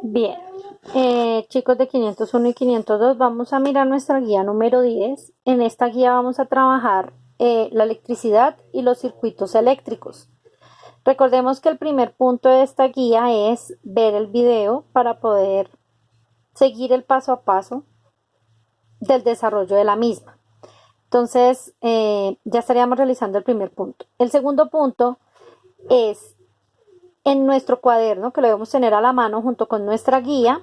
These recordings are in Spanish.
Bien, chicos de 501 y 502, vamos a mirar nuestra guía número 10. En esta guía vamos a trabajar la electricidad y los circuitos eléctricos. Recordemos que el primer punto de esta guía es ver el video para poder seguir el paso a paso del desarrollo de la misma. Entonces, ya estaríamos realizando el primer punto. El segundo punto es en nuestro cuaderno, que lo debemos tener a la mano junto con nuestra guía.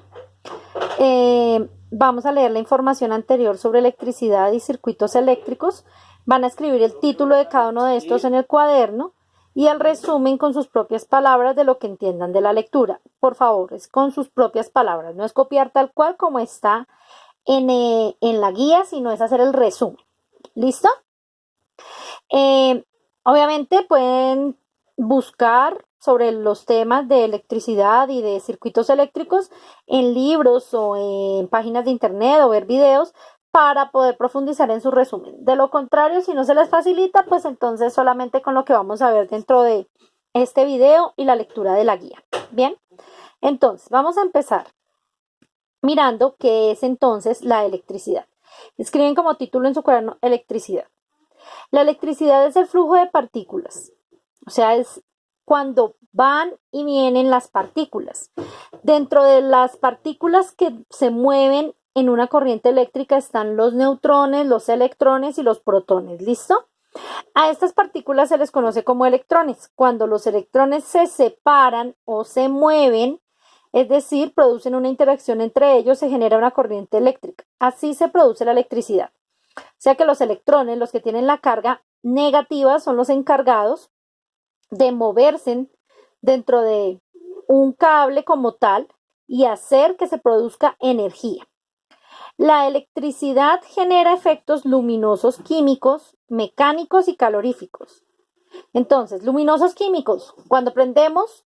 Vamos a leer la información anterior sobre electricidad y circuitos eléctricos. Van a escribir el título de cada uno de estos en el cuaderno y el resumen con sus propias palabras de lo que entiendan de la lectura. Por favor, es con sus propias palabras, no es copiar tal cual como está en la guía, sino es hacer el resumen. ¿Listo? Obviamente pueden buscar sobre los temas de electricidad y de circuitos eléctricos en libros o en páginas de internet o ver videos para poder profundizar en su resumen. De lo contrario, si no se les facilita, pues entonces solamente con lo que vamos a ver dentro de este video y la lectura de la guía. Bien, entonces vamos a empezar mirando qué es entonces la electricidad. Escriben como título en su cuaderno electricidad. La electricidad es el flujo de partículas, o sea, es cuando van y vienen las partículas. Dentro de las partículas que se mueven en una corriente eléctrica están los neutrones, los electrones y los protones. ¿Listo? A estas partículas se les conoce como electrones. Cuando los electrones se separan o se mueven, es decir, producen una interacción entre ellos, se genera una corriente eléctrica. Así se produce la electricidad. O sea que los electrones, los que tienen la carga negativa, son los encargados de moverse dentro de un cable como tal y hacer que se produzca energía. La electricidad genera efectos luminosos químicos, mecánicos y caloríficos. Entonces, luminosos químicos, cuando prendemos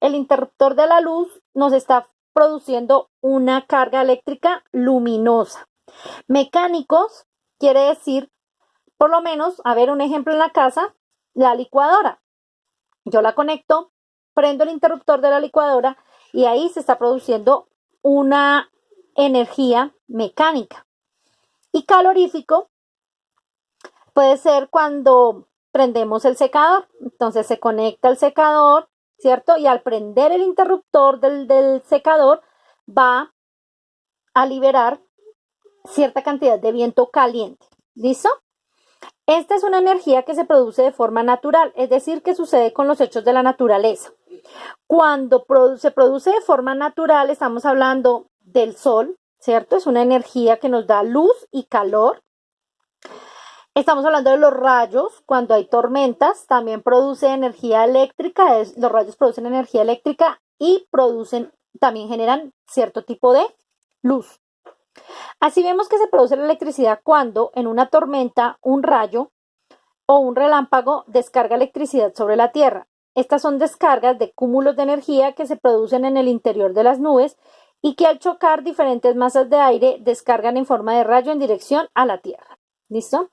el interruptor de la luz, nos está produciendo una carga eléctrica luminosa. Mecánicos quiere decir, por lo menos, a ver un ejemplo en la casa, la licuadora. Yo la conecto, prendo el interruptor de la licuadora y ahí se está produciendo una energía mecánica. Y calorífico puede ser cuando prendemos el secador. Entonces se conecta el secador, ¿cierto? Y al prender el interruptor del secador va a liberar cierta cantidad de viento caliente. ¿Listo? Esta es una energía que se produce de forma natural, es decir, que sucede con los hechos de la naturaleza. Cuando se produce de forma natural, estamos hablando del sol, ¿cierto? Es una energía que nos da luz y calor. Estamos hablando de los rayos, cuando hay tormentas, también produce energía eléctrica, los rayos producen energía eléctrica y también generan cierto tipo de luz. Así vemos que se produce la electricidad cuando en una tormenta un rayo o un relámpago descarga electricidad sobre la Tierra. Estas son descargas de cúmulos de energía que se producen en el interior de las nubes y que al chocar diferentes masas de aire descargan en forma de rayo en dirección a la Tierra. ¿Listo?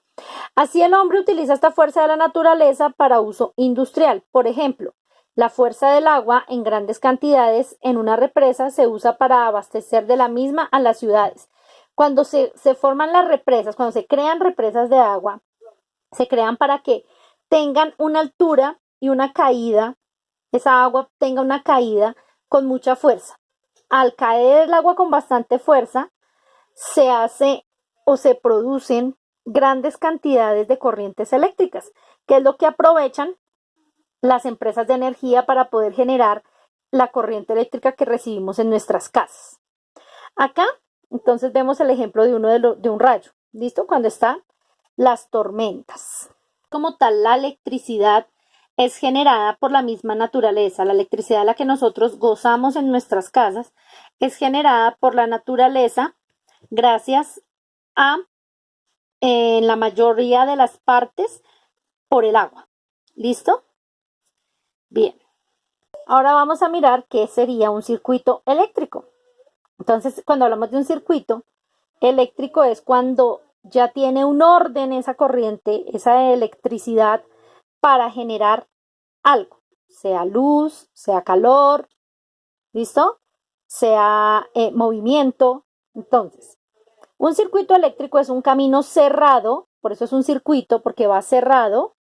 Así el hombre utiliza esta fuerza de la naturaleza para uso industrial. Por ejemplo, la fuerza del agua en grandes cantidades en una represa se usa para abastecer de la misma a las ciudades. Cuando se forman las represas, cuando se crean represas de agua, se crean para que tengan una altura y una caída, esa agua tenga una caída con mucha fuerza. Al caer el agua con bastante fuerza, se hace o se producen grandes cantidades de corrientes eléctricas, que es lo que aprovechan las empresas de energía para poder generar la corriente eléctrica que recibimos en nuestras casas. Acá, entonces, vemos el ejemplo de un rayo. ¿Listo? Cuando están las tormentas. Como tal, la electricidad es generada por la misma naturaleza. La electricidad a la que nosotros gozamos en nuestras casas es generada por la naturaleza gracias a, en la mayoría de las partes, por el agua. ¿Listo? Bien. Ahora vamos a mirar qué sería un circuito eléctrico. Entonces, cuando hablamos de un circuito eléctrico es cuando ya tiene un orden esa corriente, esa electricidad para generar algo, sea luz, sea calor, ¿listo? sea movimiento. Entonces, un circuito eléctrico es un camino cerrado, por eso es un circuito, porque va cerrado,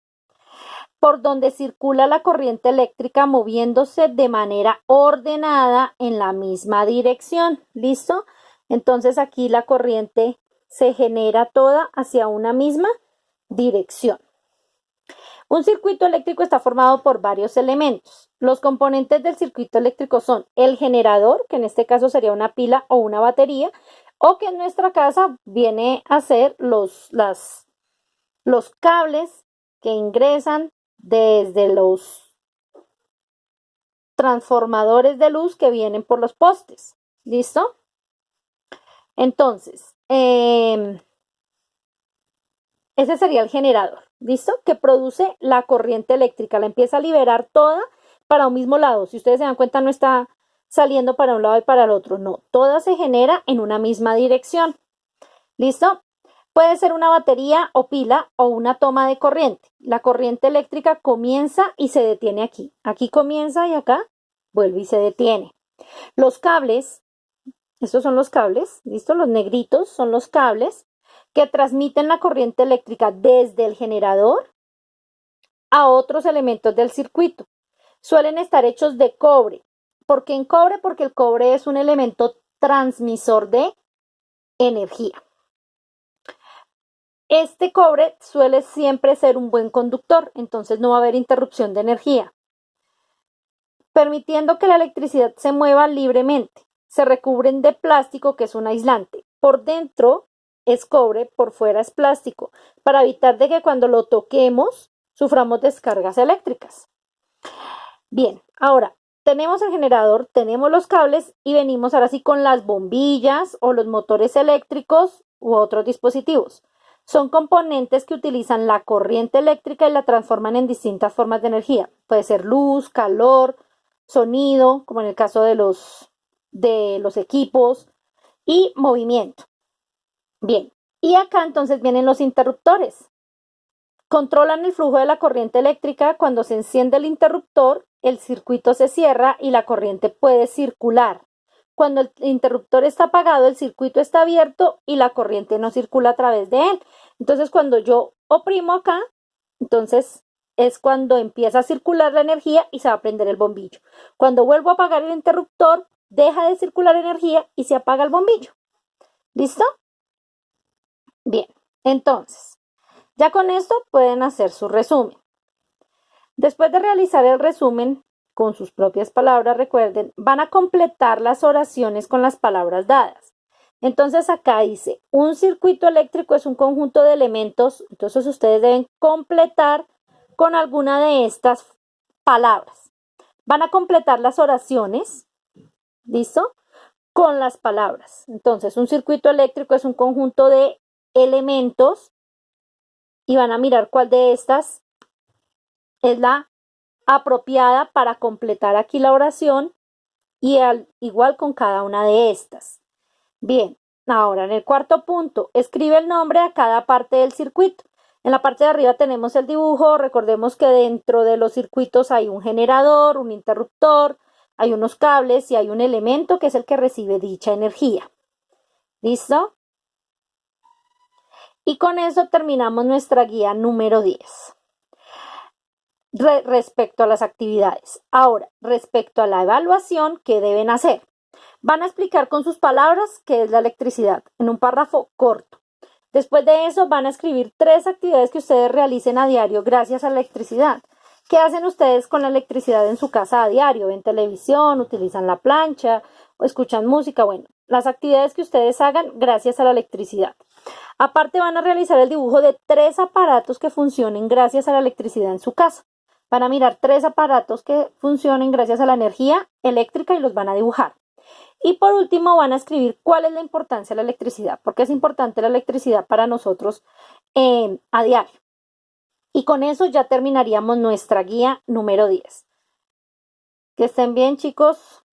por donde circula la corriente eléctrica moviéndose de manera ordenada en la misma dirección. ¿Listo? Entonces aquí la corriente se genera toda hacia una misma dirección. Un circuito eléctrico está formado por varios elementos. Los componentes del circuito eléctrico son el generador, que en este caso sería una pila o una batería, o que en nuestra casa viene a ser los cables que ingresan desde los transformadores de luz que vienen por los postes. ¿Listo? Entonces, ese sería el generador, ¿listo? Que produce la corriente eléctrica, la empieza a liberar toda para un mismo lado. Si ustedes se dan cuenta, no está saliendo para un lado y para el otro, no, toda se genera en una misma dirección. ¿Listo? Puede ser una batería o pila o una toma de corriente. La corriente eléctrica comienza y se detiene aquí. Aquí comienza y acá vuelve y se detiene. Los cables, estos son los cables, ¿listo? Los negritos son los cables que transmiten la corriente eléctrica desde el generador a otros elementos del circuito. Suelen estar hechos de cobre. ¿Por qué en cobre? Porque el cobre es un elemento transmisor de energía. Este cobre suele siempre ser un buen conductor, entonces no va a haber interrupción de energía, permitiendo que la electricidad se mueva libremente. Se recubren de plástico, que es un aislante. Por dentro es cobre, por fuera es plástico, para evitar de que cuando lo toquemos suframos descargas eléctricas. Bien, ahora tenemos el generador, tenemos los cables y venimos ahora sí con las bombillas o los motores eléctricos u otros dispositivos. Son componentes que utilizan la corriente eléctrica y la transforman en distintas formas de energía. Puede ser luz, calor, sonido, como en el caso de los equipos, y movimiento. Bien, y acá entonces vienen los interruptores. Controlan el flujo de la corriente eléctrica. Cuando se enciende el interruptor, el circuito se cierra y la corriente puede circular. Cuando el interruptor está apagado, el circuito está abierto y la corriente no circula a través de él. Entonces, cuando yo oprimo acá, entonces es cuando empieza a circular la energía y se va a prender el bombillo. Cuando vuelvo a apagar el interruptor, deja de circular energía y se apaga el bombillo. ¿Listo? Bien, entonces, ya con esto pueden hacer su resumen. Después de realizar el resumen con sus propias palabras, recuerden, van a completar las oraciones con las palabras dadas. Entonces acá dice, un circuito eléctrico es un conjunto de elementos, entonces ustedes deben completar con alguna de estas palabras. Van a completar las oraciones, ¿listo? Con las palabras. Entonces, un circuito eléctrico es un conjunto de elementos y van a mirar cuál de estas es la apropiada para completar aquí la oración y al igual con cada una de estas. Bien, ahora en el cuarto punto, escribe el nombre a cada parte del circuito. En la parte de arriba tenemos el dibujo. Recordemos que dentro de los circuitos hay un generador, un interruptor, hay unos cables y hay un elemento que es el que recibe dicha energía. ¿Listo? Y con eso terminamos nuestra guía número 10. Respecto a las actividades. Ahora, respecto a la evaluación, ¿qué deben hacer? Van a explicar con sus palabras qué es la electricidad en un párrafo corto. Después de eso van a escribir 3 actividades que ustedes realicen a diario gracias a la electricidad. ¿Qué hacen ustedes con la electricidad en su casa a diario? ¿Ven televisión, utilizan la plancha o escuchan música? Bueno, las actividades que ustedes hagan gracias a la electricidad. Aparte van a realizar el dibujo de 3 aparatos que funcionen gracias a la electricidad en su casa. Van a mirar 3 aparatos que funcionen gracias a la energía eléctrica y los van a dibujar. Y por último van a escribir cuál es la importancia de la electricidad, porque es importante la electricidad para nosotros a diario. Y con eso ya terminaríamos nuestra guía número 10. Que estén bien, chicos.